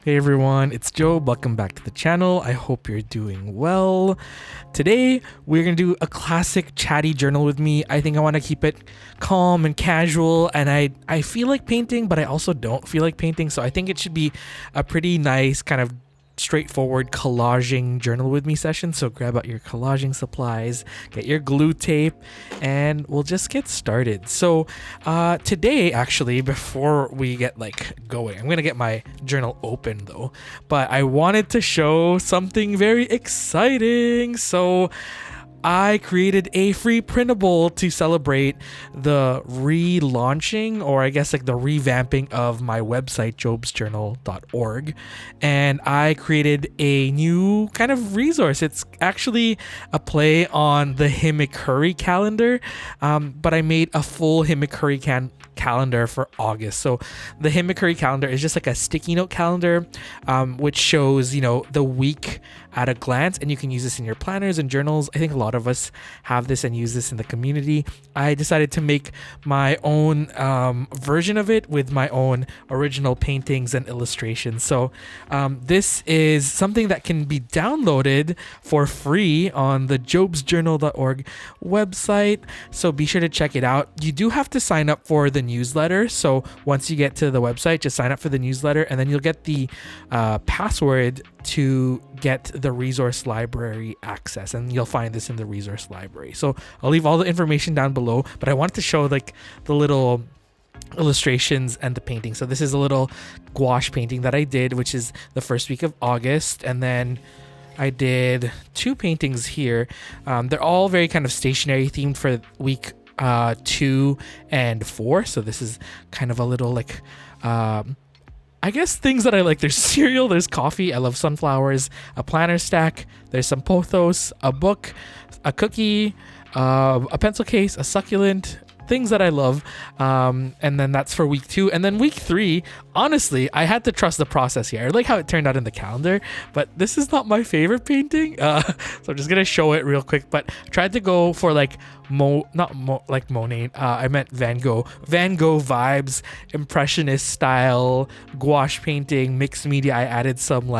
Hey everyone, it's Joe. Welcome back to the channel. I hope you're doing well. Today, we're going to do a classic chatty journal with me. I think I want to keep it calm and casual, and I feel like painting, but I also don't feel like painting, so I think it should be a pretty nice kind of straightforward collaging journal with me session. So grab out your collaging supplies, get your glue tape, and we'll just get started. So today, actually, before we get going, I'm gonna get my journal open though, but I wanted to show something very exciting. So I created a free printable to celebrate the relaunching, or I guess like the revamping of my website, jobsjournal.org. And I created a new kind of resource. It's actually a play on the Himikuri calendar, but I made a full Himikuri calendar for August. So the Himikuri calendar is just like a sticky note calendar, which shows, the week at a glance, and you can use this in your planners and journals. I think a lot of us have this and use this in the community. I decided to make my own version of it with my own original paintings and illustrations. So this is something that can be downloaded for free on the jobsjournal.org website. So be sure to check it out. You do have to sign up for the newsletter. So once you get to the website, just sign up for the newsletter, and then you'll get the password to get the resource library access, and you'll find this in the resource library. So I'll leave all the information down below, but I wanted to show the little illustrations and the painting. So this is a little gouache painting that I did, which is the first week of August, and then I did two paintings here. They're all very kind of stationary themed for week 2 and 4. So this is kind of a little I guess things that I like. There's cereal, there's coffee, I love sunflowers, a planner stack, there's some pothos, a book, a cookie, a pencil case, a succulent, things that I love. And then that's for week 2. And then week 3, honestly, I had to trust the process here. I like how it turned out in the calendar, but this is not my favorite painting. So I'm just gonna show it real quick, but I tried to go for Monet. I meant Van Gogh vibes, impressionist style, gouache painting, mixed media. I added some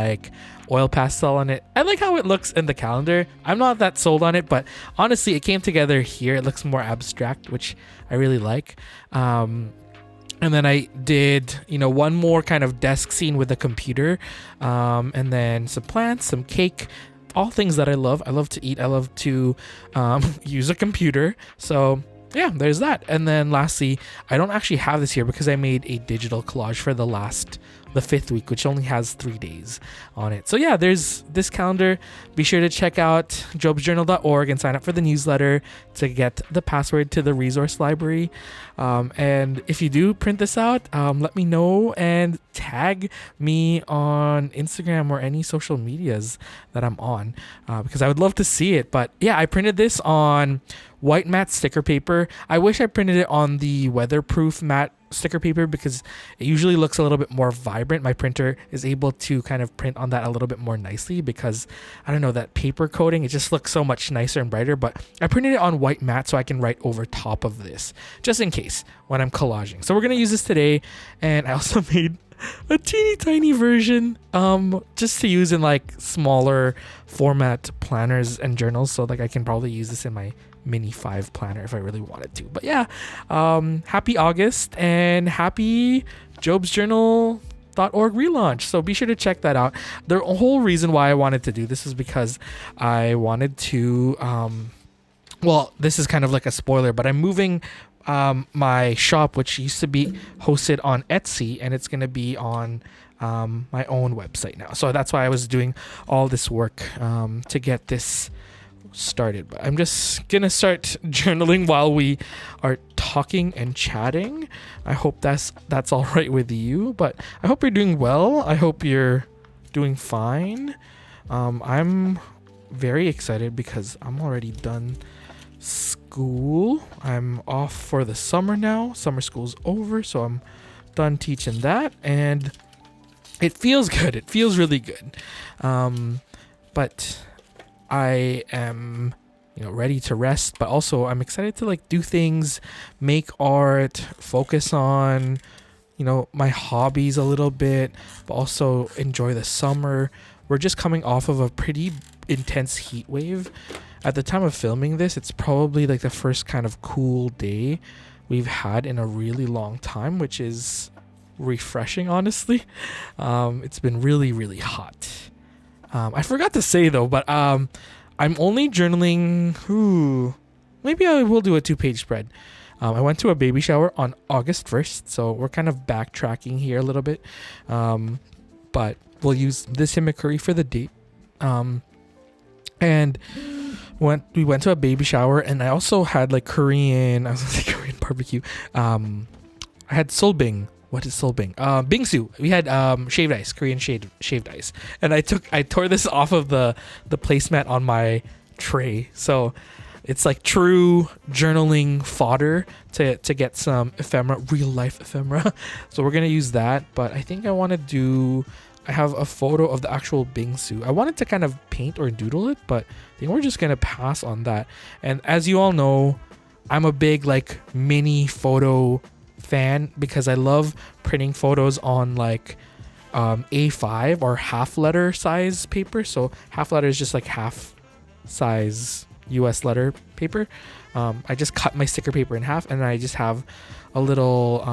oil pastel on it. I like how it looks in the calendar. I'm not that sold on it, but honestly, it came together here. It looks more abstract, which I really like. And then I did, one more kind of desk scene with a computer, and then some plants, some cake, all things that I love. I love to eat. I love to use a computer. So yeah, there's that. And then lastly, I don't actually have this here because I made a digital collage for the 5th week, which only has 3 days on it. So yeah, there's this calendar. Be sure to check out jobsjournal.org and sign up for the newsletter to get the password to the resource library. And if you do print this out, let me know and tag me on Instagram or any social medias that I'm on, because I would love to see it. But yeah, I printed this on white matte sticker paper. I wish I printed it on the weatherproof matte sticker paper because it usually looks a little bit more vibrant. My printer is able to kind of print on that a little bit more nicely because I don't know, that paper coating, it just looks so much nicer and brighter. But I printed it on white matte so I can write over top of this just in case when I'm collaging. So we're gonna use this today, and I also made a teeny tiny version just to use in smaller format planners and journals, so I can probably use this in my mini 5 planner if I really wanted to. But yeah, happy August and happy jobsjournal.org relaunch. So be sure to check that out. The whole reason why I wanted to do this is because I wanted to well, this is kind of like a spoiler, but I'm moving my shop, which used to be hosted on Etsy, and it's going to be on my own website now. So that's why I was doing all this work to get this started. But I'm just gonna start journaling while we are talking and chatting. I hope that's all right with you, but I hope you're doing well. I hope you're doing fine. I'm very excited because I'm already done school. I'm off for the summer now. Summer school's over, so I'm done teaching that, and it feels good. It feels really good. But I am, ready to rest, but also I'm excited to do things, make art, focus on you know, my hobbies a little bit, but also enjoy the summer. We're just coming off of a pretty intense heat wave. At the time of filming this, it's probably like the first kind of cool day we've had in a really long time, which is refreshing, honestly. It's been really, really hot. I forgot to say though, but I'm only journaling. Maybe I will do a 2-page spread. I went to a baby shower on August 1st, so we're kind of backtracking here a little bit. But we'll use this himikuri for the date. And we went to a baby shower, and I also had like Korean barbecue. I had solbing. What is solbing? Bingsu. We had shaved ice, Korean shaved ice, and I tore this off of the placemat on my tray. So it's like true journaling fodder to get some ephemera, real life ephemera. So we're gonna use that. But I think I have a photo of the actual bingsu. I wanted to kind of paint or doodle it, but I think we're just gonna pass on that. And as you all know, I'm a big like mini photo fan because I love printing photos on like A5 or half letter size paper. So half letter is just like half size US letter paper. I just cut my sticker paper in half, and I just have a little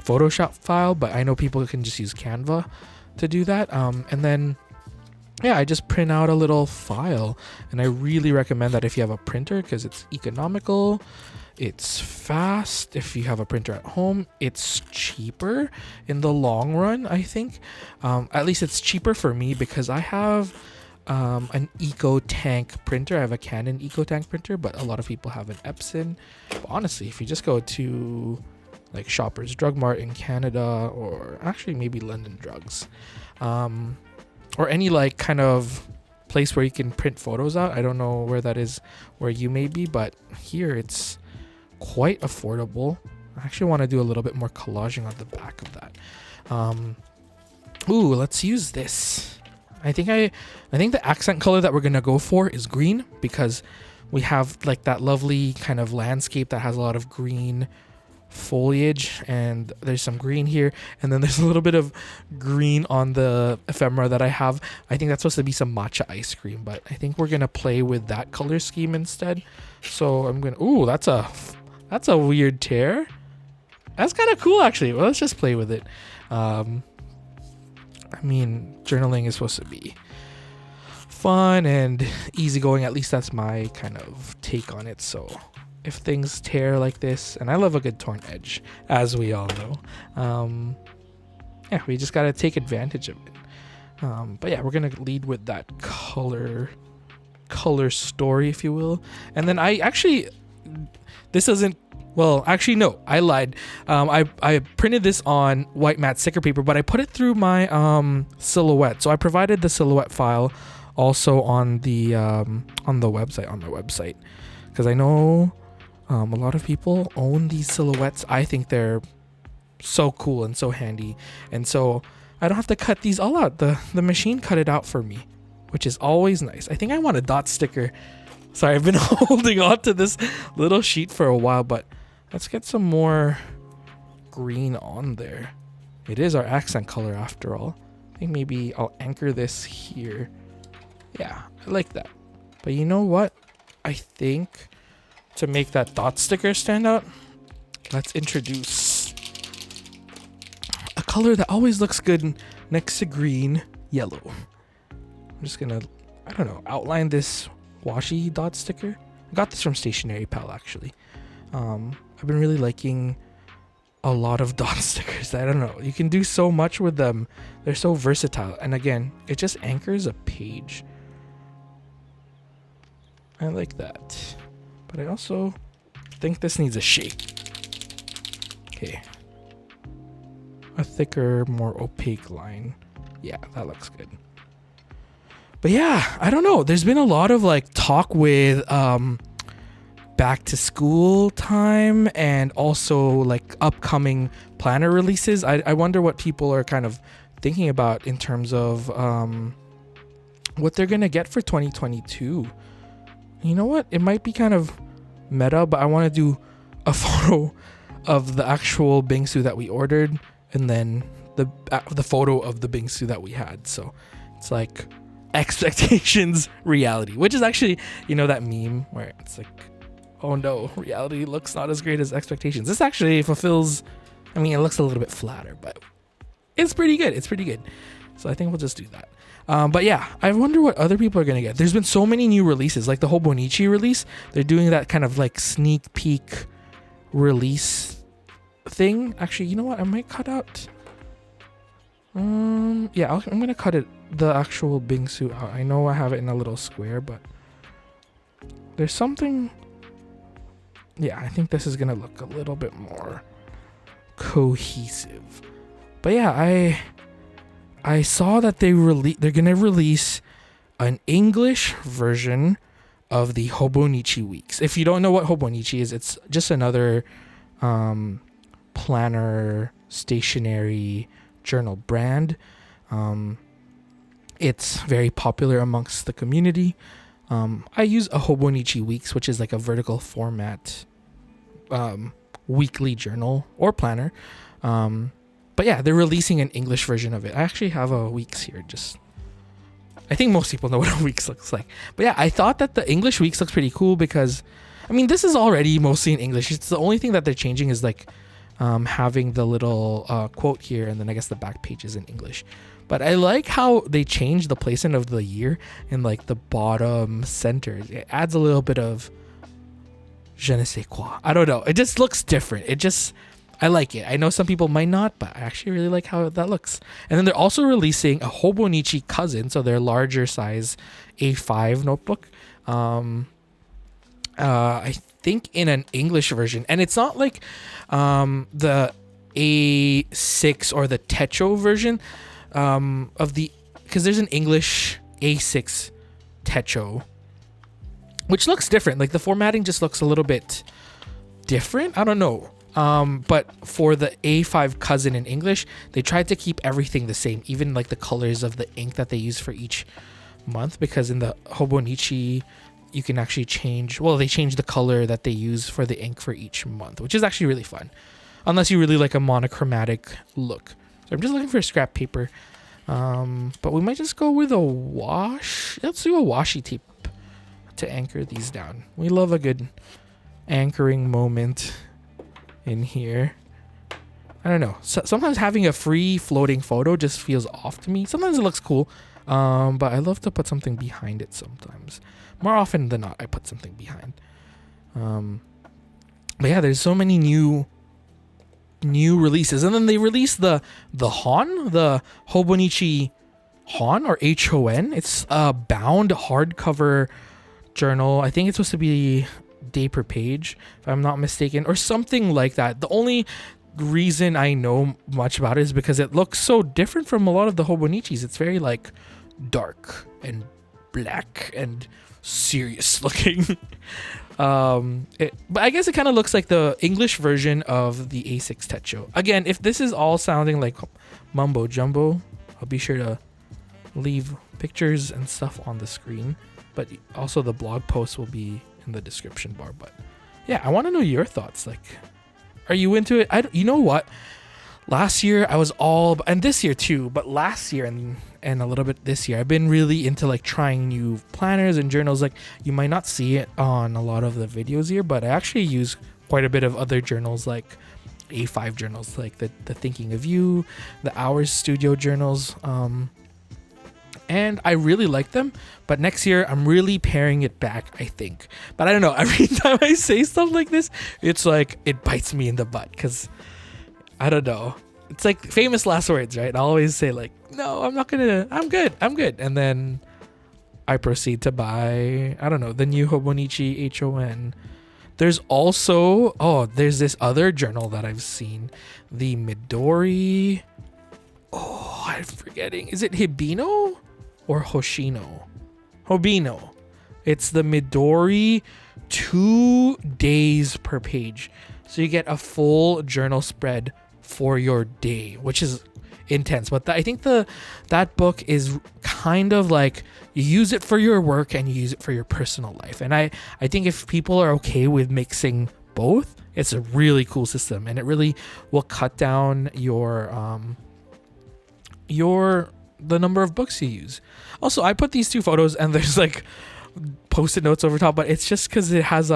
Photoshop file, but I know people can just use Canva to do that. And then I just print out a little file, and I really recommend that if you have a printer, because it's economical, it's fast. If you have a printer at home, it's cheaper in the long run, I think. At least it's cheaper for me because I have an EcoTank printer. I have a Canon EcoTank printer, but a lot of people have an Epson. But honestly, if you just go to like Shoppers Drug Mart in Canada, or actually maybe London Drugs, or any like kind of place where you can print photos out. I don't know where that is where you may be, but here it's quite affordable. I actually want to do a little bit more collaging on the back of that. Let's use this. I think the accent color that we're gonna go for is green, because we have like that lovely kind of landscape that has a lot of green foliage, and there's some green here, and then there's a little bit of green on the ephemera that I have. I think that's supposed to be some matcha ice cream, but I think we're gonna play with that color scheme instead. So I'm gonna that's a weird tear. That's kind of cool actually. Well, let's just play with it. I mean, journaling is supposed to be fun and easygoing. At least that's my kind of take on it. So if things tear like this, and I love a good torn edge, as we all know, we just gotta take advantage of it. But yeah, we're gonna lead with that color story, if you will. And then I lied. I printed this on white matte sticker paper, but I put it through my silhouette. So I provided the silhouette file also on the website, on my website, because I know a lot of people own these silhouettes. I think they're so cool and so handy, and so I don't have to cut these all out. The machine cut it out for me, which is always nice. I think I want a dot sticker. Sorry, I've been holding on to this little sheet for a while, but let's get some more green on there. It is our accent color after all. I think maybe I'll anchor this here. Yeah, I like that. But you know what? I think to make that dot sticker stand out, let's introduce a color that always looks good next to green, yellow. I'm just gonna, outline this washi dot sticker. I got this from Stationery Pal actually. I've been really liking a lot of dot stickers. I don't know, you can do so much with them. They're so versatile, and again, it just anchors a page. I like that, but I also think this needs a shake. Okay, a thicker, more opaque line. Yeah, that looks good. But yeah, I don't know, there's been a lot of like talk with back to school time, and also like upcoming planner releases. I wonder what people are kind of thinking about in terms of what they're gonna get for 2022. You know what, it might be kind of meta, but I want to do a photo of the actual bingsu that we ordered and then the photo of the bingsu that we had. So it's like expectations, reality, which is actually, you know, that meme where it's like, oh no, reality looks not as great as expectations. This actually fulfills, I mean, it looks a little bit flatter, but it's pretty good. It's pretty good. So I think we'll just do that. But yeah, I wonder what other people are going to get. There's been so many new releases, like the Hobonichi release. They're doing that kind of like sneak peek release thing. Actually, you know what? I might cut out. Yeah, I'm going to cut it, the actual bingsu out. I know I have it in a little square, but there's something. Yeah, I think this is going to look a little bit more cohesive. But yeah, I saw that they're gonna release an English version of the Hobonichi Weeks. If you don't know what Hobonichi is, it's just another planner stationery journal brand. It's very popular amongst the community. I use a Hobonichi Weeks, which is like a vertical format weekly journal or planner. But yeah, they're releasing an English version of it. I actually have a Weeks here. I think most people know what a Weeks looks like. But yeah, I thought that the English Weeks looks pretty cool because, I mean, this is already mostly in English. It's the only thing that they're changing is like having the little quote here, and then I guess the back page is in English. But I like how they changed the placement of the year in like the bottom center. It adds a little bit of je ne sais quoi. I don't know. It just looks different. I like it. I know some people might not, but I actually really like how that looks. And then they're also releasing a Hobonichi cousin, so their larger size A5 notebook. I think in an English version, and it's not like the A6 or the Techo version because there's an English A6 Techo, which looks different. Like the formatting just looks a little bit different. I don't know. But for the A5 cousin in English, they tried to keep everything the same, even like the colors of the ink that they use for each month, because in the Hobonichi, you can actually change, well, they change the color that they use for the ink for each month, which is actually really fun, unless you really like a monochromatic look. So I'm just looking for scrap paper, but we might just go with a wash. Let's do a washi tape to anchor these down. We love a good anchoring moment in here. I don't know. So, sometimes having a free floating photo just feels off to me. Sometimes it looks cool, but I love to put something behind it sometimes. More often than not, I put something behind. But yeah, there's so many new releases, and then they released the Hon, the Hobonichi Hon or HON. It's a bound hardcover journal. I think it's supposed to be day per page, if I'm not mistaken, or something like that. The only reason I know much about it is because it looks so different from a lot of the Hobonichis. It's very like dark and black and serious looking. But I guess it kind of looks like the English version of the A6 Techo. Again, if this is all sounding like mumbo jumbo, I'll be sure to leave pictures and stuff on the screen, but also the blog post will be in the description bar. But yeah, I want to know your thoughts. Like, are you into it? You know what? Last year I was and this year too, but last year and a little bit this year, I've been really into like trying new planners and journals. Like, you might not see it on a lot of the videos here, but I actually use quite a bit of other journals, like A5 journals, like the Thinking of You, the Hours Studio journals. And I really like them, but next year I'm really paring it back, I think. But I don't know, every time I say stuff like this, it's like it bites me in the butt, because I don't know. It's like famous last words, right? I always say like, no, I'm good. And then I proceed to buy, I don't know, the new Hobonichi HON. There's also, there's this other journal that I've seen, the Midori. Oh, I'm forgetting. Is it Hibino or Hoshino? Hobino. It's the Midori 2 days per page. So you get a full journal spread for your day, which is intense. But I think that book is kind of like, you use it for your work and you use it for your personal life. And I think if people are okay with mixing both, It's a really cool system, and it really will cut down the number of books you use. Also, I put these two photos and there's like post-it notes over top, but it's just because it has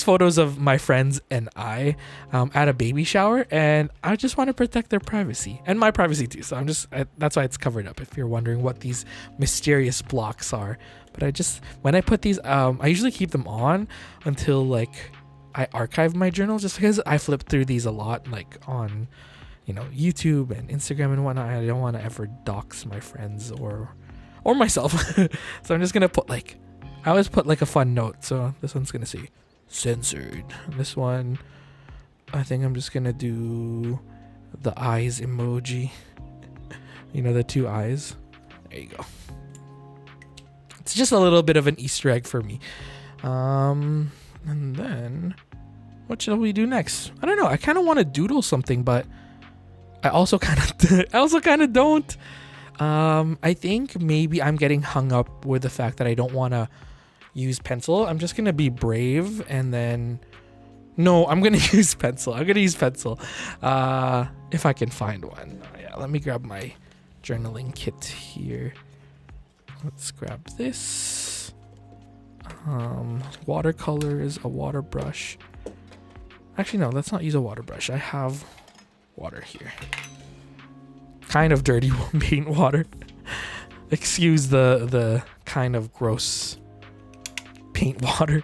photos of my friends and I at a baby shower, and I just want to protect their privacy and my privacy too. So that's why it's covered up, if you're wondering what these mysterious blocks are. But when I put these, I usually keep them on until like I archive my journal, just because I flip through these a lot, like on YouTube and Instagram and whatnot. I don't want to ever dox my friends or myself. So I'm just gonna put I always put like a fun note. So this one's gonna say censored. And this one, I think I'm just gonna do the eyes emoji. The two eyes. There you go. It's just a little bit of an Easter egg for me. And then what shall we do next? I don't know. I kind of want to doodle something, but I also kind of don't. I think maybe I'm getting hung up with the fact that I don't want to use pencil. I'm just gonna be brave, and then no, I'm gonna use pencil. I'm gonna use pencil if I can find one. Yeah, let me grab my journaling kit here. Let's grab this. Watercolors, a water brush. Actually, no, let's not use a water brush. I have water here. Kind of dirty paint water. Excuse the kind of gross paint water.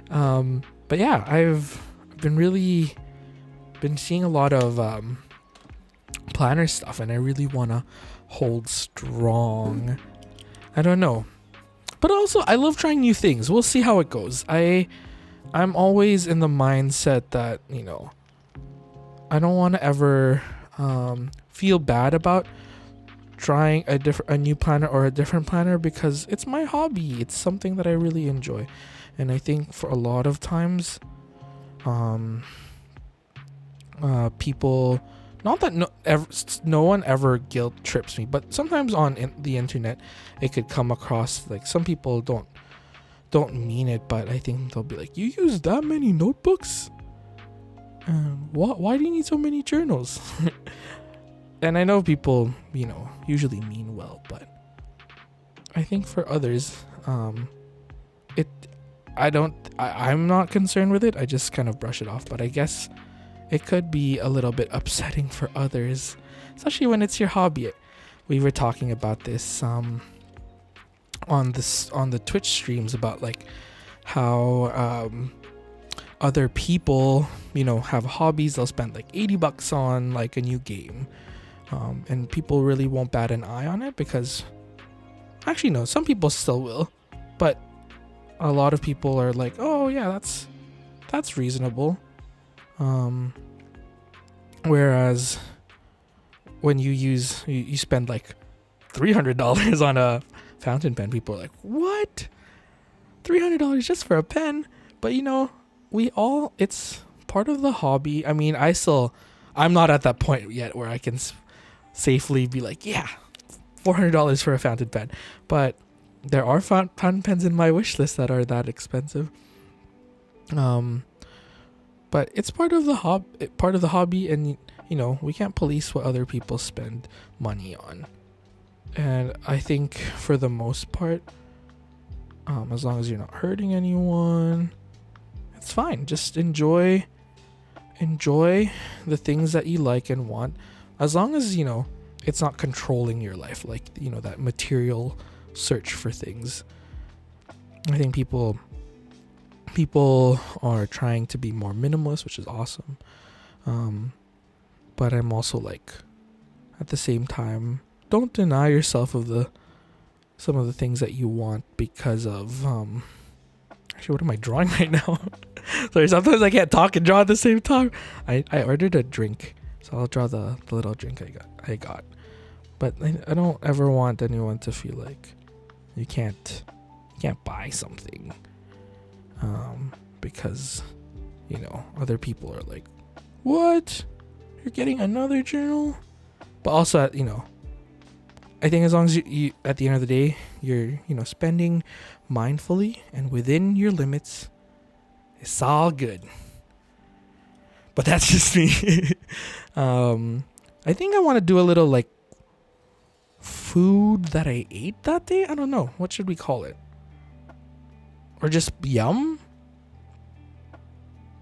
But yeah, I've been seeing a lot of planner stuff, and I really want to hold strong. I don't know. But also, I love trying new things. We'll see how it goes. I'm always in the mindset that, I don't want to ever feel bad about trying a new planner or a different planner, because it's my hobby. It's something that I really enjoy. And I think for a lot of times, people, not that no one ever guilt trips me, but sometimes on the internet, it could come across like some people don't mean it, but I think they'll be like, you use that many notebooks? Why do you need so many journals? And I know people, usually mean well, but I think for others, I'm not concerned with it. I just kind of brush it off, but I guess it could be a little bit upsetting for others, especially when it's your hobby. We were talking about this on the Twitch streams about like how other people, have hobbies. They'll spend like $80 on like a new game, and people really won't bat an eye on it, because actually no, some people still will, but a lot of people are like, oh yeah, that's reasonable. Whereas when you spend like $300 on a fountain pen, people are like, what? $300 just for a pen? But it's part of the hobby. I mean, I'm not at that point yet where I can safely be like, yeah, $400 for a fountain pen. But there are fountain pens in my wish list that are that expensive. But it's part of the hobby, and we can't police what other people spend money on. And I think for the most part, as long as you're not hurting anyone, it's fine. Just enjoy the things that you like and want, as long as it's not controlling your life, like that material search for things. I think people are trying to be more minimalist, which is awesome. But I'm also like, at the same time, don't deny yourself of some of the things that you want because of actually, what am I drawing right now? Sorry, sometimes I can't talk and draw at the same time. I ordered a drink, so I'll draw the little drink I got. But I don't ever want anyone to feel like you can't buy something because other people are like, what? You're getting another journal? But also, I think as long as you at the end of the day, you're spending mindfully and within your limits, It's all good. But that's just me. I think I want to do a little like food that I ate that day. I don't know. What should we call it? Or just yum?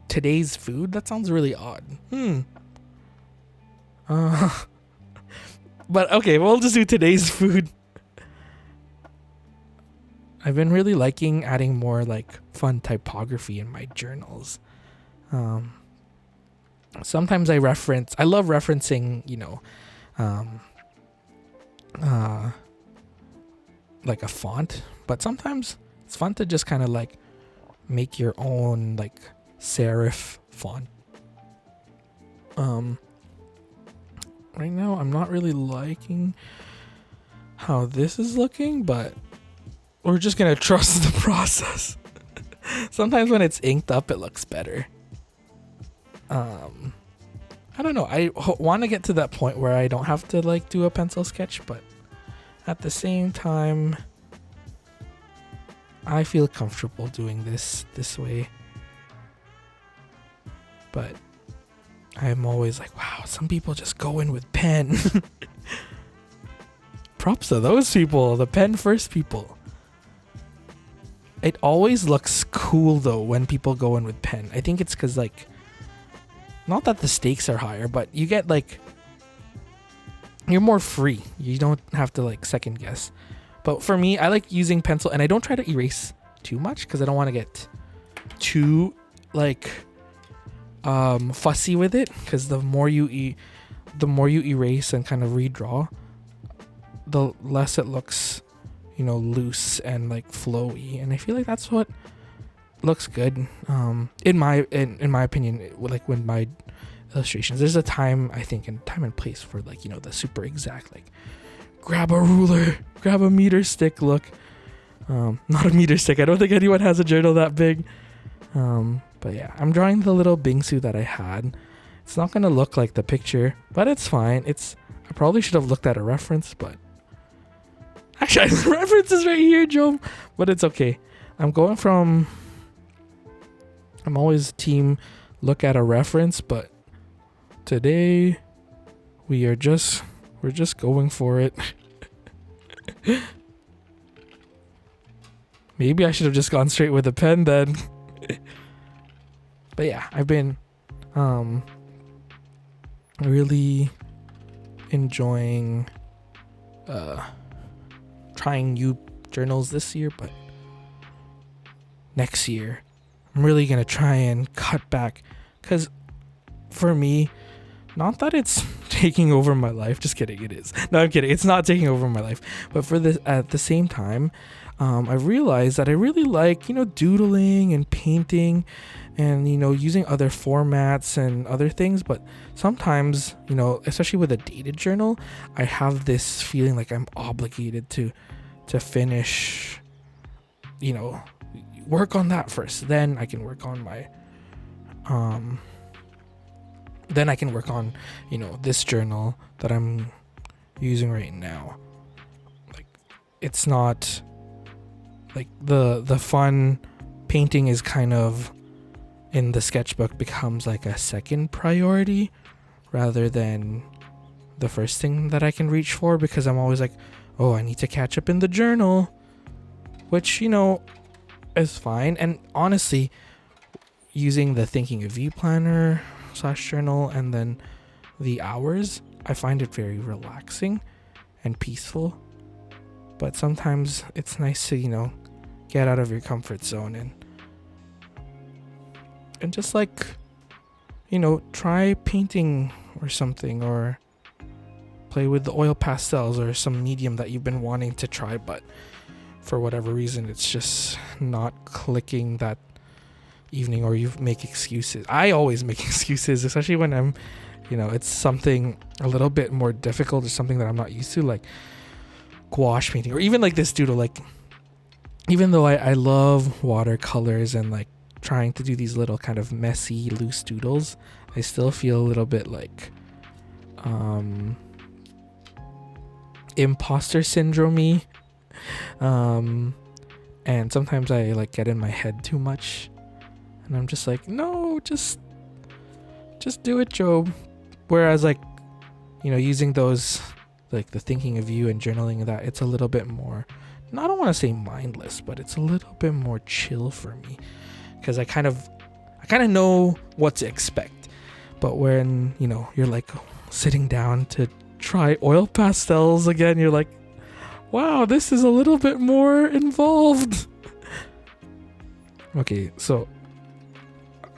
Today's food? That sounds really odd. But okay, we'll just do today's food. I've been really liking adding more like fun typography in my journals. Sometimes I love referencing, like a font, but sometimes it's fun to just kind of like make your own like serif font. Right now I'm not really liking how this is looking, but we're just gonna trust the process. Sometimes when it's inked up, it looks better. I don't know. I want to get to that point where I don't have to like do a pencil sketch, but at the same time, I feel comfortable doing this way. But I'm always like, wow, some people just go in with pen. Props to those people, the pen first people. It always looks cool though when people go in with pen. I think it's because like, not that the stakes are higher, but you get like, you're more free. You don't have to like second guess. But for me, I like using pencil, and I don't try to erase too much because I don't want to get too like fussy with it. Because the more you erase and kind of redraw, the less it looks, loose and like flowy. And I feel like that's what looks good, in my opinion. Like when my illustrations, there's a time, I think, and time and place for like, the super exact, like grab a ruler, grab a meter stick look. Not a meter stick. I don't think anyone has a journal that big. But yeah, I'm drawing the little bingsu that I had. It's not gonna look like the picture, but it's fine. I probably should have looked at a reference, but actually the reference is right here, Joe. But it's okay. I'm always team look at a reference, but today we're just going for it. Maybe I should have just gone straight with a pen then. But yeah, I've been really enjoying trying new journals this year, but next year I'm really gonna try and cut back, because for me, not that it's taking over my life, just kidding, it is. No, I'm kidding, it's not taking over my life, but for this, at the same time, I realized that I really like, doodling and painting and, using other formats and other things. But sometimes, especially with a dated journal, I have this feeling like I'm obligated to finish, work on that first. Then I can work on my, this journal that I'm using right now. Like, it's not like the fun painting is kind of in the sketchbook becomes like a second priority rather than the first thing that I can reach for, because I'm always like, oh, I need to catch up in the journal, which, is fine. And honestly, using the Thinking of You planner / journal and then the hours, I find it very relaxing and peaceful. But sometimes it's nice to, get out of your comfort zone and just like, try painting or something, or play with the oil pastels or some medium that you've been wanting to try, but for whatever reason it's just not clicking that evening, or you make excuses. I always make excuses, especially when I'm, it's something a little bit more difficult or something that I'm not used to, like gouache painting, or even like this doodle. Like, even though I love watercolors and like trying to do these little kind of messy loose doodles, I still feel a little bit like imposter syndrome-y, and sometimes I like get in my head too much, And I'm just like, no, just do it, Job. Whereas like, you know, using those, like the thinking of you and journaling that, it's a little bit more, I don't want to say mindless, but it's a little bit more chill for me, because I kind of know what to expect. But when, you know, you're like sitting down to try oil pastels again, you're like, wow, this is a little bit more involved. Okay, so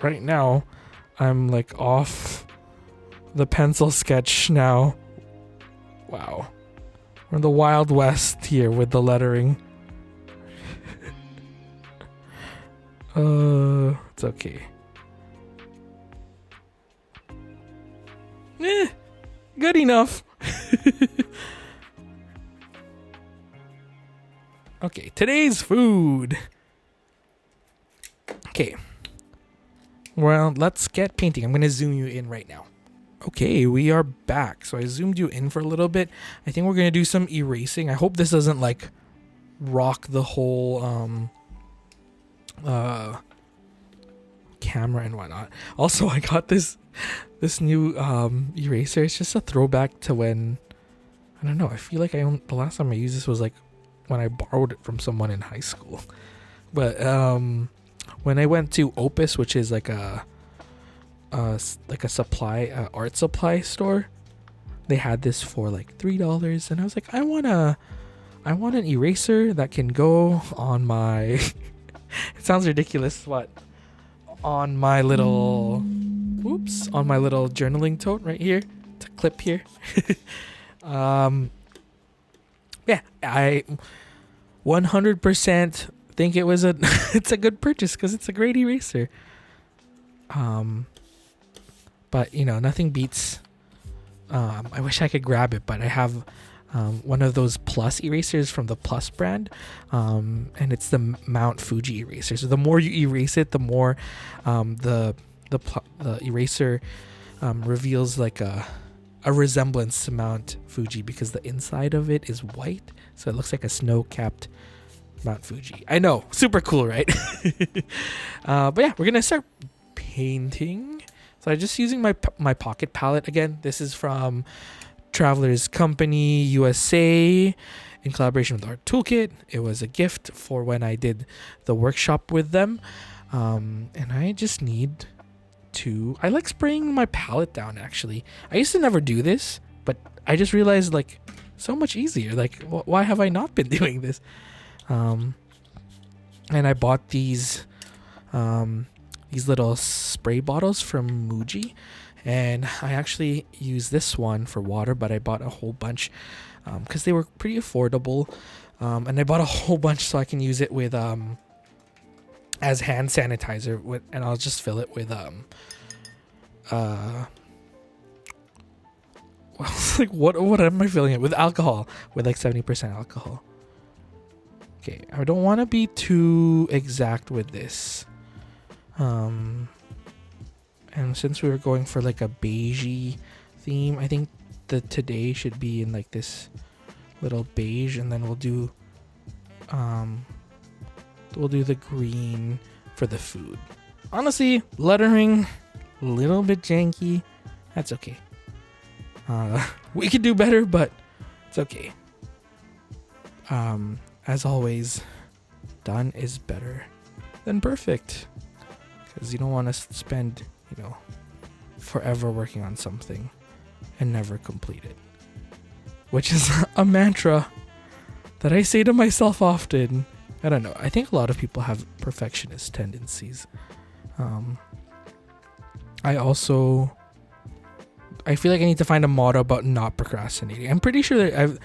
right now I'm like off the pencil sketch now. Wow. We're in the Wild West here with the lettering. It's okay. Good enough. Okay, today's food. Okay. Well, let's get painting. I'm going to zoom you in right now. Okay, we are back. So I zoomed you in for a little bit. I think we're going to do some erasing. I hope this doesn't like rock the whole camera and whatnot. Also, I got this new eraser. It's just a throwback to when, I don't know, I feel like the last time I used this was like when I borrowed it from someone in high school. But when I went to Opus, which is like a supply art supply store, they had this for like $3, and I was like, I want an eraser that can go on my it sounds ridiculous, what, on my little on my little journaling tote right here, to clip here. Yeah, I 100% think it was it's a good purchase because it's a great eraser. But you know, nothing beats, I wish I could grab it, but I have one of those Plus erasers from the Plus brand, and it's the Mount Fuji eraser. So the more you erase it, the more the eraser reveals like a resemblance to Mount Fuji, because the inside of it is white, so it looks like a snow-capped Mount Fuji. I know, super cool, right? But yeah, we're gonna start painting. So I'm just using my pocket palette again. This is from Traveler's Company USA in collaboration with Art Toolkit. It was a gift for when I did the workshop with them. And I just need to, I like spraying my palette down actually. I used to never do this, but I just realized like so much easier. Like why have I not been doing this? And I bought these little spray bottles from Muji, and I actually use this one for water, but I bought a whole bunch because they were pretty affordable, and I bought a whole bunch so I can use it with as hand sanitizer, and I'll just fill it with like what am I filling it with? Alcohol, with like 70% alcohol. Okay, I don't want to be too exact with this. And since we were going for like a beigey theme, I think the today should be in like this little beige, and then we'll do the green for the food. Honestly, lettering a little bit janky. That's okay. We could do better, but it's okay. As always, done is better than perfect. Because you don't want to spend, forever working on something and never complete it. Which is a mantra that I say to myself often. I don't know. I think a lot of people have perfectionist tendencies. I feel like I need to find a motto about not procrastinating. I'm pretty sure that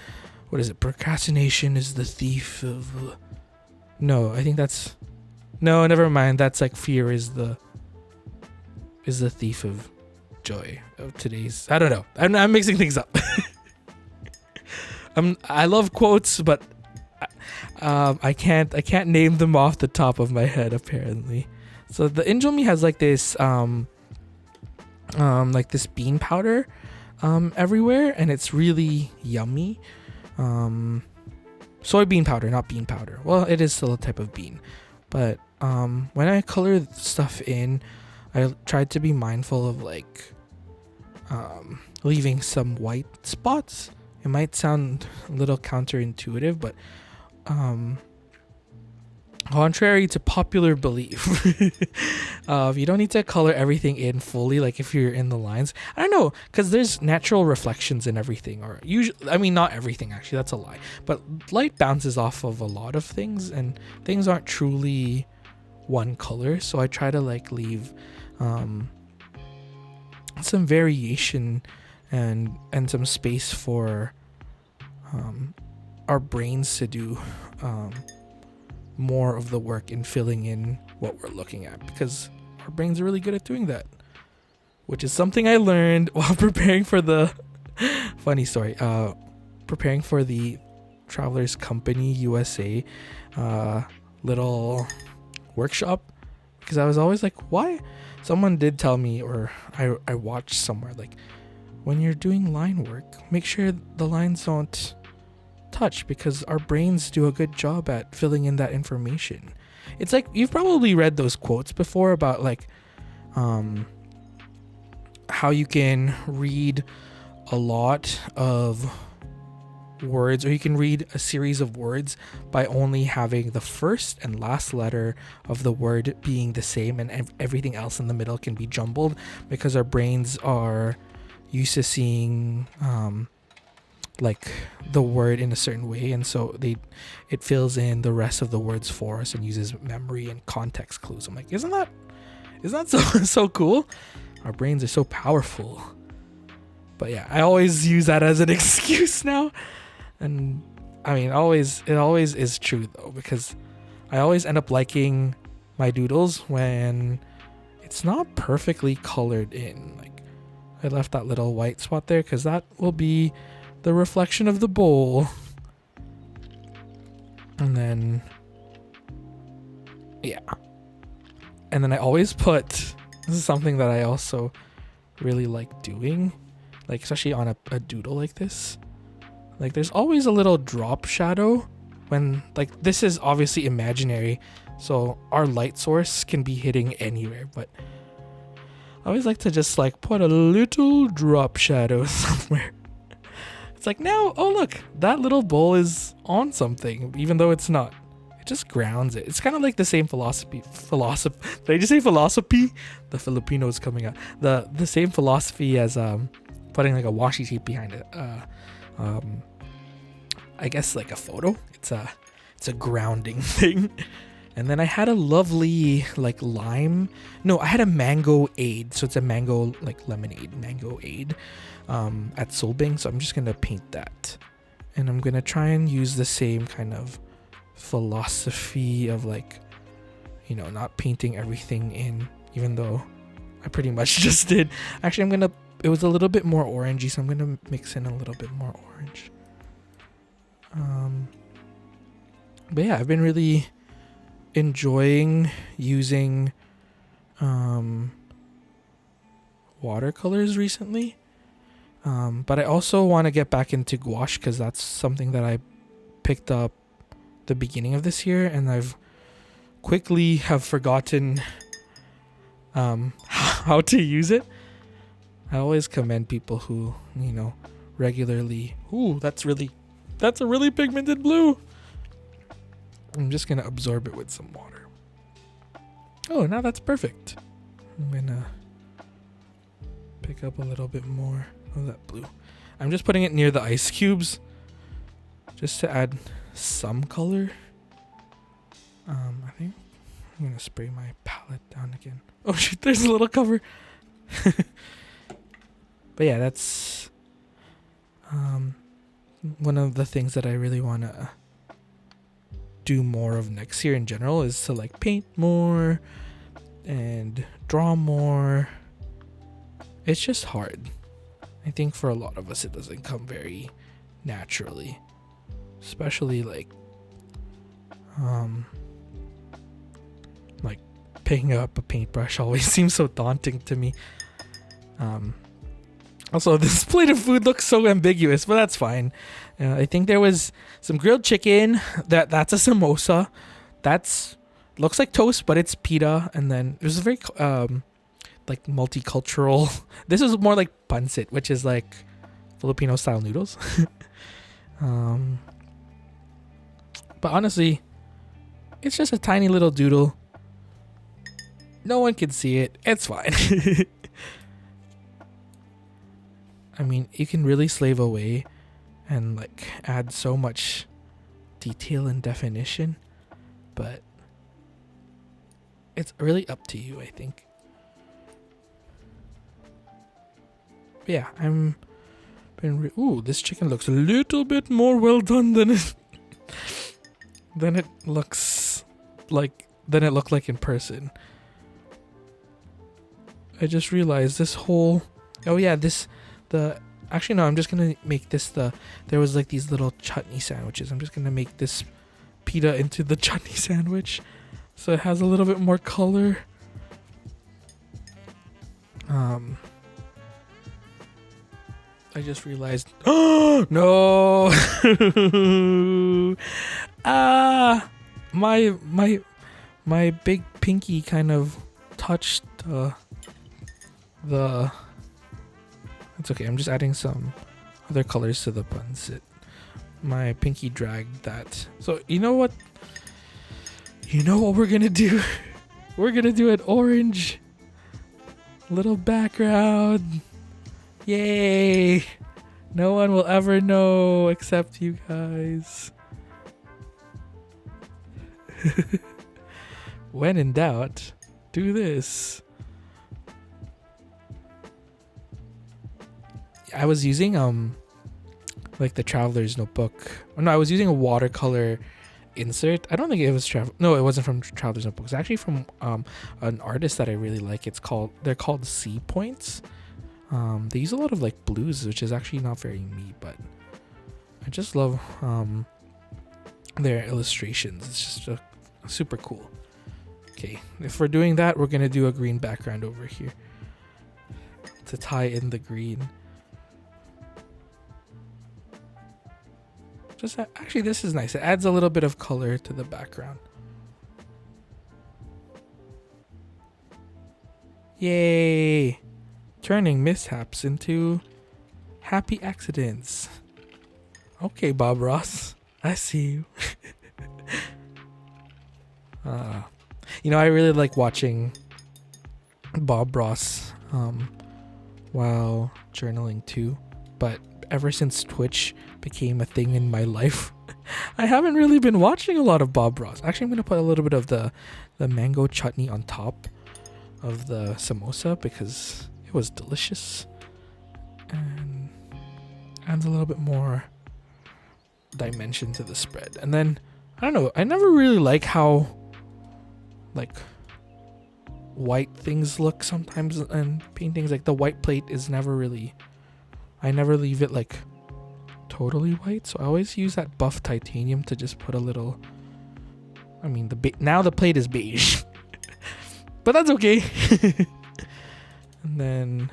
what is it? Procrastination is the thief of... No, I think that's... No, never mind. That's like fear is the thief of joy of today's... I don't know. I'm mixing things up. I love quotes, but I can't name them off the top of my head apparently. So the Indomie has like this bean powder everywhere, and it's really yummy. Soybean powder, not bean powder. Well, it is still a type of bean. But when I color stuff in, I tried to be mindful of like leaving some white spots. It might sound a little counterintuitive, but contrary to popular belief, you don't need to color everything in fully. Like if you're in the lines, I don't know, because there's natural reflections in everything, or usually, I mean, not everything actually, that's a lie, but light bounces off of a lot of things, and things aren't truly one color. So I try to like leave some variation and some space for our brains to do more of the work in filling in what we're looking at, because our brains are really good at doing that, which is something I learned while preparing for the funny story, preparing for the Travelers Company USA little workshop, because I was always like, why? Someone did tell me, or I watched somewhere, like, when you're doing line work, make sure the lines don't touch, because our brains do a good job at filling in that information. It's like, you've probably read those quotes before about like how you can read a lot of words, or you can read a series of words by only having the first and last letter of the word being the same, and everything else in the middle can be jumbled, because our brains are used to seeing like the word in a certain way, and so it fills in the rest of the words for us and uses memory and context clues. I'm like, isn't that so cool? Our brains are so powerful. But yeah, I always use that as an excuse now, and I mean, it always is true though, because I always end up liking my doodles when it's not perfectly colored in. Like, I left that little white spot there because that will be the reflection of the bowl. And then, yeah. And then I always put, this is something that I also really like doing, like especially on a doodle like this. Like, there's always a little drop shadow when, like, this is obviously imaginary, so our light source can be hitting anywhere, but I always like to just like put a little drop shadow somewhere. It's like, now, oh look, that little bowl is on something, even though it's not. It just grounds it. It's kind of like the same philosophy. Did I just say philosophy? The Filipino's coming out. The same philosophy as putting like a washi tape behind it. I guess like a photo. It's a grounding thing. And then I had a lovely like lime. No, I had a mango aid. So it's a mango like lemonade, mango aid at Solbing. So I'm just gonna paint that, and I'm gonna try and use the same kind of philosophy of like, you know, not painting everything in, even though I pretty much just did. Actually, it was a little bit more orangey, so I'm gonna mix in a little bit more orange. But yeah, I've been really enjoying using watercolors recently, but I also want to get back into gouache, because that's something that I picked up the beginning of this year, and I've quickly have forgotten how to use it. I always commend people who, you know, regularly, that's a really pigmented blue. I'm just gonna absorb it with some water. Oh, now that's perfect. I'm gonna pick up a little bit more of that blue. I'm just putting it near the ice cubes just to add some color. I think I'm gonna spray my palette down again. Oh shoot, there's a little cover. But yeah, that's one of the things that I really want to do more of next year in general, is to like paint more and draw more. It's just hard. I think for a lot of us it doesn't come very naturally, especially like picking up a paintbrush always seems so daunting to me. Also, this plate of food looks so ambiguous, but that's fine. I think there was some grilled chicken. That's a samosa. That's looks like toast, but it's pita. And then there's a very like multicultural. This is more like pancit, which is like Filipino style noodles. But honestly, it's just a tiny little doodle. No one can see it. It's fine. I mean, you can really slave away and like add so much detail and definition, but it's really up to you, I think. Yeah, ooh, this chicken looks a little bit more well done than it looks like in person. I just realized this whole, oh yeah, actually no, I'm just gonna make this there was like these little chutney sandwiches. I'm just gonna make this pita into the chutney sandwich so it has a little bit more color. I just realized, oh no. My big pinky kind of touched it's okay, I'm just adding some other colors to the buns. My pinky dragged that. So you know what we're gonna do? We're gonna do an orange little background. Yay! No one will ever know except you guys. When in doubt, do this. I was using like the Traveler's Notebook. Oh, no, I was using a watercolor insert. I don't think it was no, it wasn't from Traveler's Notebook. It's actually from an artist that I really like. They're called Sea Points. They use a lot of like blues, which is actually not very me, but I just love their illustrations. It's just super cool. Okay, if we're doing that, we're gonna do a green background over here to tie in the green. Actually, this is nice. It adds a little bit of color to the background. Yay! Turning mishaps into happy accidents. Okay, Bob Ross, I see you. I really like watching Bob Ross while journaling too, but ever since Twitch became a thing in my life, I haven't really been watching a lot of Bob Ross. Actually, I'm gonna put a little bit of the mango chutney on top of the samosa because it was delicious and adds a little bit more dimension to the spread. And then I don't know, I never really like how like white things look sometimes in paintings. Like the white plate is never really, I never leave it like totally white, so I always use that buff titanium to just put a little, I mean now the plate is beige but that's okay. And then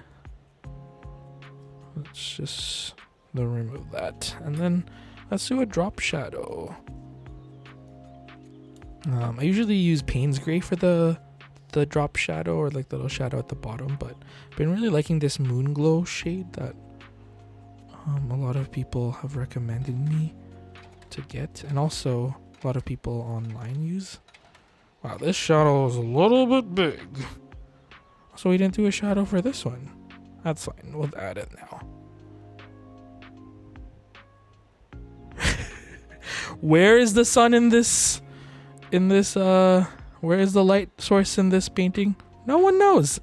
let's just remove that, and then let's do a drop shadow. I usually use Payne's Gray for the drop shadow, or like the little shadow at the bottom, but I've been really liking this moon glow shade that a lot of people have recommended me to get, and also a lot of people online use. Wow, this shadow is a little bit big, so we didn't do a shadow for this one. That's fine, we'll add it now. Where is the sun in this where is the light source in this painting? No one knows.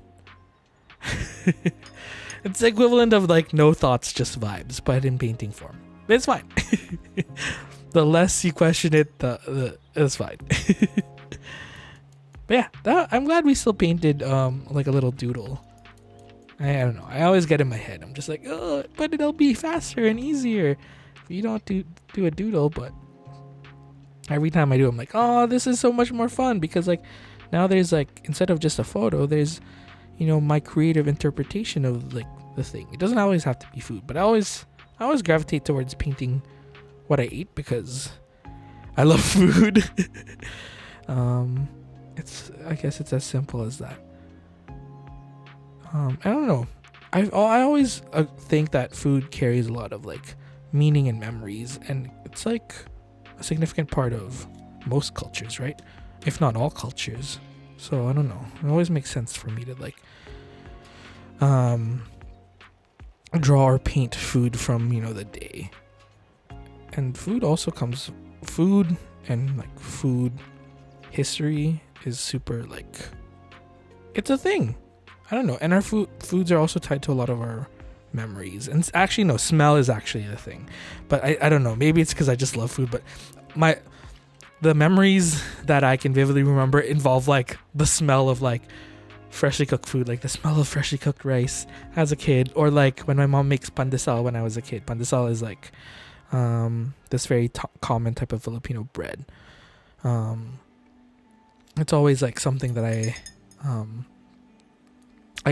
It's the equivalent of like no thoughts, just vibes, but in painting form. It's fine. The less you question it, it's fine. But yeah, I'm glad we still painted like a little doodle. I don't know, I always get in my head, I'm just like, oh, but it'll be faster and easier if you don't do a doodle. But every time I do, I'm like, oh, this is so much more fun, because like now there's like, instead of just a photo, there's, my creative interpretation of like the thing. It doesn't always have to be food, but I always gravitate towards painting what I ate because I love food. I guess it's as simple as that. I don't know. I always think that food carries a lot of like meaning and memories, and it's like a significant part of most cultures, right? If not all cultures. So I don't know. It always makes sense for me to like draw or paint food from, you know, the day. And food and like food history is super like, it's a thing. I don't know. And our foods are also tied to a lot of our memories. And actually, no, smell is actually a thing. But I don't know. Maybe it's because I just love food. But the memories that I can vividly remember involve like the smell of like freshly cooked food, like the smell of freshly cooked rice as a kid, or like when my mom makes pandesal when I was a kid. Pandesal is like this very common type of Filipino bread. It's always like something that I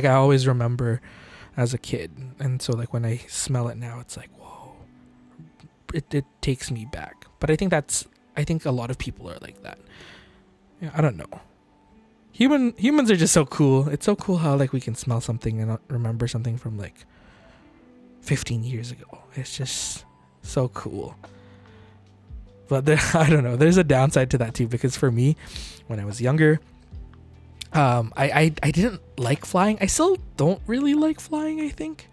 always remember as a kid, and so like when I smell it now, it's like, whoa, it takes me back. But I think a lot of people are like that. Yeah, I don't know. Humans are just so cool. It's so cool how like we can smell something and remember something from like 15 years ago. It's just so cool. But I don't know. There's a downside to that too, because for me, when I was younger, I didn't like flying. I still don't really like flying, I think.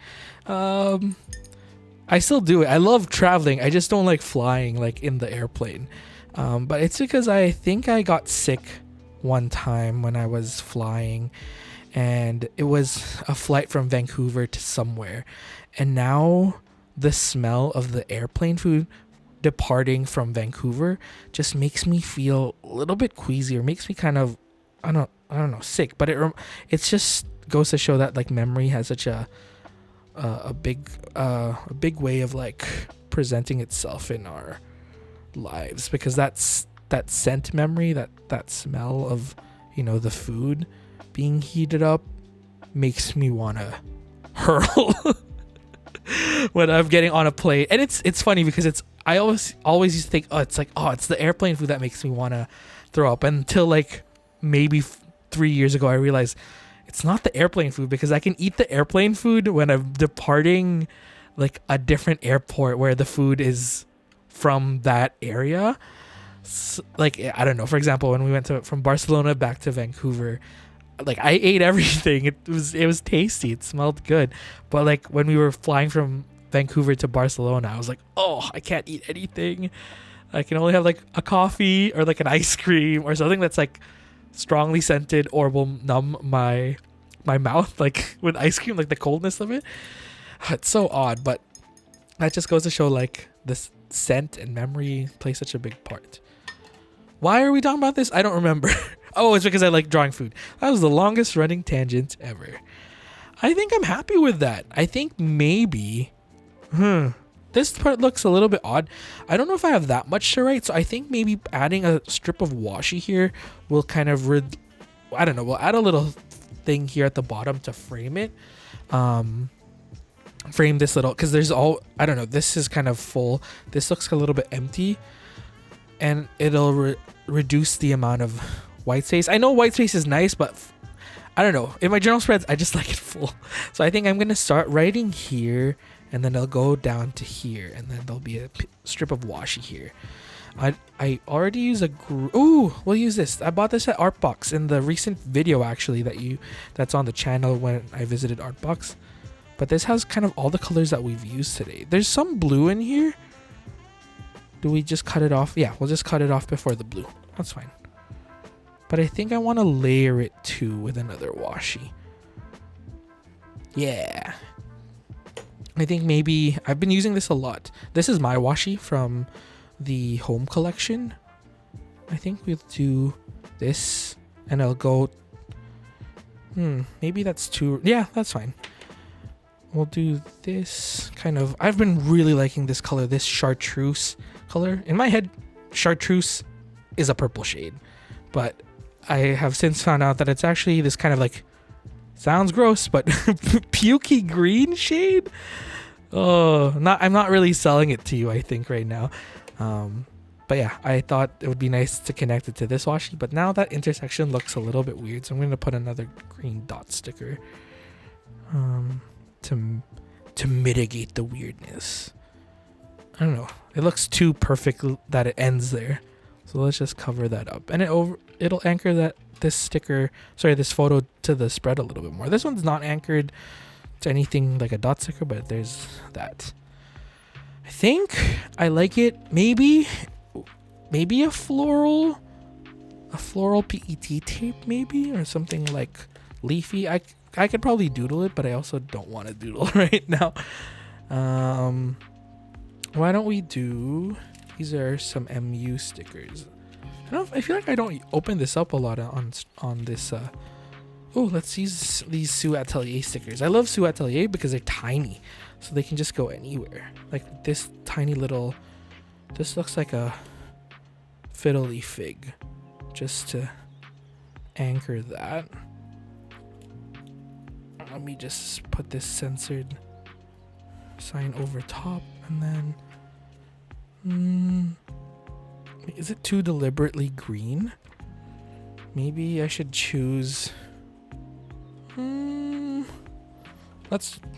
I still do it. I love traveling. I just don't like flying like in the airplane. But it's because I think I got sick one time when I was flying, and it was a flight from Vancouver to somewhere. And now the smell of the airplane food departing from Vancouver just makes me feel a little bit queasy, or makes me kind of, I don't know, sick. But it's just goes to show that like memory has such a big way of like presenting itself in our lives, because that scent memory, that smell of, you know, the food being heated up makes me want to hurl when I'm getting on a plane. And it's funny because I always used to think, it's the airplane food that makes me want to throw up, until like maybe 3 years ago I realized it's not the airplane food, because I can eat the airplane food when I'm departing like a different airport where the food is from that area. So, like, I don't know, for example, when we went from Barcelona back to Vancouver, like I ate everything. It was tasty. It smelled good. But like when we were flying from Vancouver to Barcelona, I was like, oh, I can't eat anything. I can only have like a coffee or like an ice cream or something that's like strongly scented or will numb my mouth, like with ice cream, like the coldness of it. It's so odd, but that just goes to show like this scent and memory play such a big part. Why are we talking about this? I don't remember. Oh, it's because I like drawing food. That was the longest running tangent ever. I think I'm happy with that. I think maybe this part looks a little bit odd. I don't know if I have that much to write, so I think maybe adding a strip of washi here will kind of we'll add a little thing here at the bottom to frame it. Frame this little, because this is kind of full. This looks a little bit empty, and it'll reduce the amount of white space. I know white space is nice, but I don't know. In my journal spreads, I just like it full. So I think I'm going to start writing here, and then it'll go down to here, and then there'll be a strip of washi here. I already use we'll use this. I bought this at Artbox in the recent video, actually, that's on the channel when I visited Artbox. But this has kind of all the colors that we've used today. There's some blue in here. Do we just cut it off? Yeah, we'll just cut it off before the blue. That's fine. But I think I want to layer it too with another washi. Yeah. I think maybe I've been using this a lot. This is my washi from the home collection. I think we'll do this, and I'll go. Maybe that's too. Yeah, that's fine. We'll do this kind of. I've been really liking this color, this chartreuse color. In my head, chartreuse is a purple shade, but I have since found out that it's actually this kind of like, sounds gross, but pukey green shade. Oh, I'm not really selling it to you, I think, right now. But yeah, I thought it would be nice to connect it to this washi, but now that intersection looks a little bit weird, so I'm going to put another green dot sticker to mitigate the weirdness. I don't know. It looks too perfect that it ends there. So let's just cover that up. And it'll anchor this photo to the spread a little bit more. This one's not anchored to anything like a dot sticker, but there's that. I think I like it. Maybe a floral PET tape maybe, or something like leafy. I could probably doodle it, but I also don't want to doodle right now. Why don't we do, these are some MU stickers. I feel like I don't open this up a lot on this. Oh, let's use these Sue Atelier stickers. I love Sue Atelier because they're tiny, so they can just go anywhere. Like this tiny little, this looks like a fiddly fig, just to anchor that. Let me just put this censored sign over top, and then is it too deliberately green? Maybe I should choose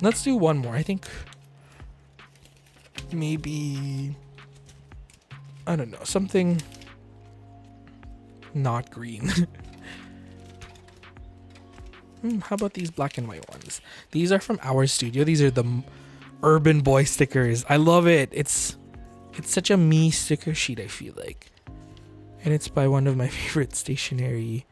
let's do one more. I think maybe, I don't know, something not green. How about these black and white ones? These are from our studio. These are the Urban Boy stickers. I love it. It's such a me sticker sheet, I feel like. And it's by one of my favorite stationery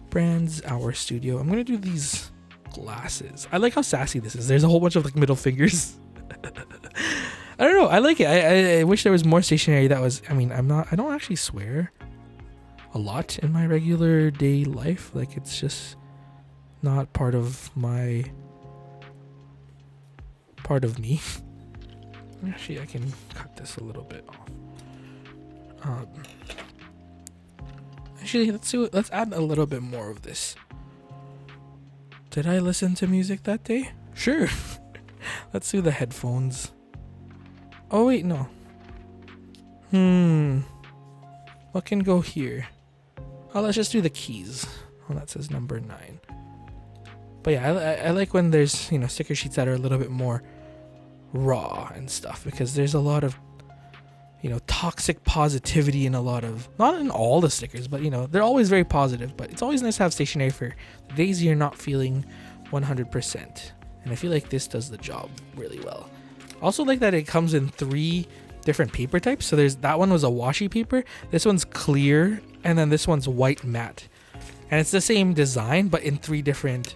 brands, Our Studio. I'm gonna do these glasses. I like how sassy this is. There's a whole bunch of like middle fingers. I don't know. I like it. I wish there was more stationery that was, I don't actually swear a lot in my regular day life. Like, it's just not part of me. Actually, I can cut this a little bit off. Actually, let's add a little bit more of this. Did I listen to music that day? Sure. Let's do the headphones. Oh wait, no. What can go here? Oh, let's just do the keys. Oh, that says number 9. But yeah, I like when there's, sticker sheets that are a little bit more raw and stuff, because there's a lot of, toxic positivity in a lot of, not in all the stickers, but they're always very positive. But it's always nice to have stationery for the days you're not feeling 100%. And I feel like this does the job really well. Also like that it comes in 3 different paper types. So that one was a washi paper, this one's clear, and then this one's white matte. And it's the same design, but in 3 different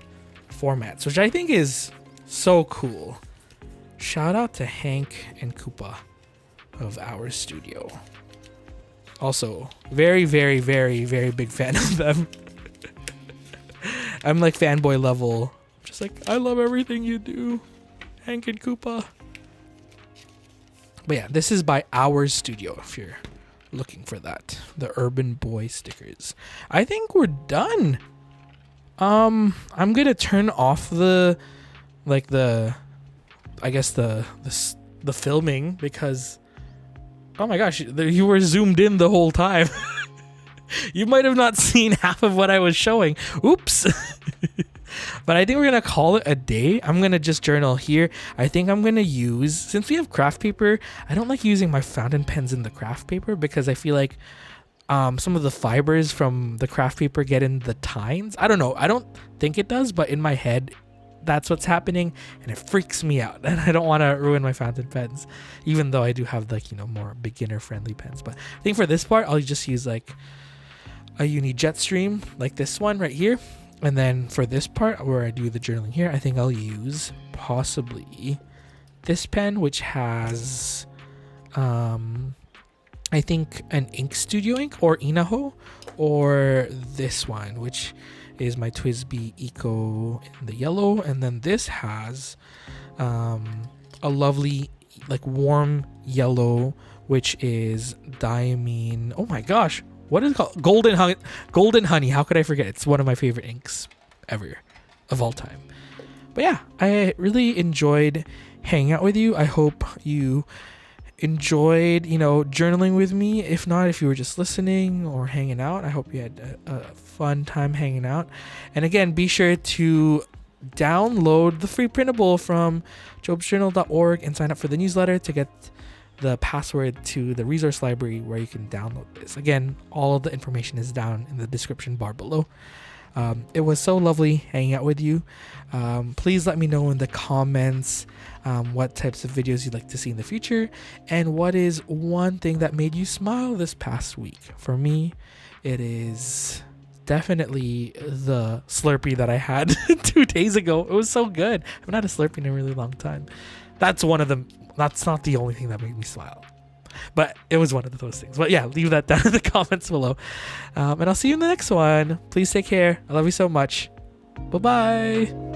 formats, which I think is so cool. Shout out to Hank and Koopa of Our Studio. Also, very, very, very, very big fan of them. I'm like fanboy level. Just like, I love everything you do, Hank and Koopa. But yeah, this is by Our Studio if you're looking for that. The Urban Boy stickers. I think we're done. I'm gonna turn off the filming, because oh my gosh, you were zoomed in the whole time. You might have not seen half of what I was showing. Oops. But I think we're gonna call it a day. I'm gonna just journal here. I think I'm gonna use, since we have craft paper, I don't like using my fountain pens in the craft paper, because I feel like some of the fibers from the craft paper get in the tines. I don't know. I don't think it does, but in my head, that's what's happening, and it freaks me out. And I don't want to ruin my fountain pens, even though I do have more beginner friendly pens. But I think for this part, I'll just use like a uni Jetstream, like this one right here. And then for this part where I do the journaling here, I think I'll use possibly this pen, which has I think an Ink Studio ink or Inaho, or this one, which is my TWSBI Eco in the yellow. And then this has a lovely like warm yellow, which is diamine. Oh my gosh, what is it called? Golden Honey. How could I forget? It's one of my favorite inks ever of all time. But yeah, I really enjoyed hanging out with you. I hope you enjoyed, journaling with me. If not, if you were just listening or hanging out, I hope you had a fun time hanging out. And again, be sure to download the free printable from jobsjournal.org and sign up for the newsletter to get the password to the resource library where you can download this. Again, all of the information is down in the description bar below. It was so lovely hanging out with you. Please let me know in the comments what types of videos you'd like to see in the future, and what is one thing that made you smile this past week. For me, it is definitely the Slurpee that I had 2 days ago. It was so good. I haven't had a Slurpee in a really long time. That's one of them. That's not the only thing that made me smile, but it was one of those things. But yeah, leave that down in the comments below. And I'll see you in the next one. Please take care. I love you so much. Bye-bye.